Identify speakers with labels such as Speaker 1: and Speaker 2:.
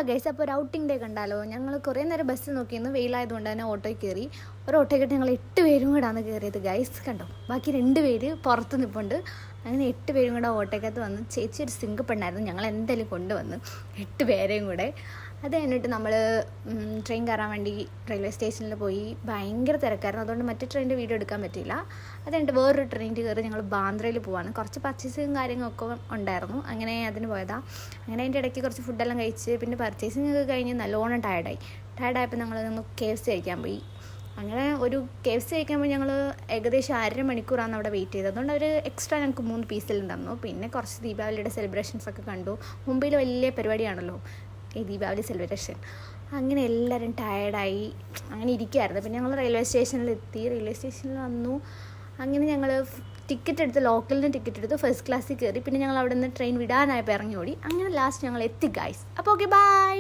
Speaker 1: Guys, അപ്പോൾ ഒരു outing day കണ്ടാലോ. ഞങ്ങൾ കുറേ നേരം ബസ് നോക്കിയിരുന്നു, വെയിലായതുകൊണ്ട് തന്നെ ഓട്ടോയിൽ കയറി. ഒരു ഓട്ടോയ്ക്കിട്ട് ഞങ്ങൾ 8 പേരും കൂടാണ് കയറിയത് ഗൈസ്. കണ്ടോ, ബാക്കി 2 പേര് പുറത്ത് നിൽപ്പുണ്ട്. അങ്ങനെ 8 പേരും കൂടെ ഓട്ടോയ്ക്കകത്ത് വന്ന്. ചേച്ചി ഒരു സിംഗിൾ പെണ്ണായിരുന്നു, ഞങ്ങൾ എന്തായാലും കൊണ്ടുവന്ന് 8 പേരെയും കൂടെ. അത് കഴിഞ്ഞിട്ട് നമ്മൾ ട്രെയിൻ കയറാൻ വേണ്ടി റെയിൽവേ സ്റ്റേഷനിൽ പോയി. ഭയങ്കര തിരക്കായിരുന്നു, അതുകൊണ്ട് മറ്റേ ട്രെയിനിൻ്റെ വീഡിയോ എടുക്കാൻ പറ്റിയില്ല. അത് കഴിഞ്ഞിട്ട് വേറൊരു ട്രെയിനിൽ കയറി ഞങ്ങൾ ബാന്ദ്രയിൽ പോവാണ്. കുറച്ച് പർച്ചേസിങ് കാര്യങ്ങളൊക്കെ ഉണ്ടായിരുന്നു, അങ്ങനെ അതിന് പോയതാണ്. അങ്ങനെ അതിൻ്റെ ഇടയ്ക്ക് കുറച്ച് ഫുഡെല്ലാം കഴിച്ച് പിന്നെ പർച്ചേസിങ് ഒക്കെ കഴിഞ്ഞ് നല്ലോണം ടയർഡായപ്പോൾ ഞങ്ങൾ KFC കഴിക്കാൻ പോയി. അങ്ങനെ ഒരു KFC കഴിക്കുമ്പോൾ ഞങ്ങൾ ഏകദേശം 1.5 മണിക്കൂറാണ് അവിടെ വെയിറ്റ് ചെയ്തത്. അതുകൊണ്ട് അവർ എക്സ്ട്രാ ഞങ്ങൾക്ക് 3 പീസിലും തന്നു. പിന്നെ കുറച്ച് ദീപാവലിയുടെ സെലിബ്രേഷൻസൊക്കെ കണ്ടു. മുംബൈയിൽ വലിയ പരിപാടിയാണല്ലോ ഈ ദീപാവലി സെലിബ്രേഷൻ. അങ്ങനെ എല്ലാവരും ടയർഡായി അങ്ങനെ ഇരിക്കുകയായിരുന്നു. പിന്നെ ഞങ്ങൾ റെയിൽവേ സ്റ്റേഷനിൽ വന്നു. അങ്ങനെ ഞങ്ങൾ ലോക്കലിന് ടിക്കറ്റ് എടുത്ത് ഫസ്റ്റ് ക്ലാസ്സിൽ കയറി. പിന്നെ ഞങ്ങൾ അവിടെ നിന്ന് ട്രെയിൻ വിടാനായപ്പോൾ ഇറങ്ങി ഓടി. അങ്ങനെ ലാസ്റ്റ് ഞങ്ങൾ എത്തി ഗൈസ്. അപ്പോൾ ഓക്കെ, ബൈ.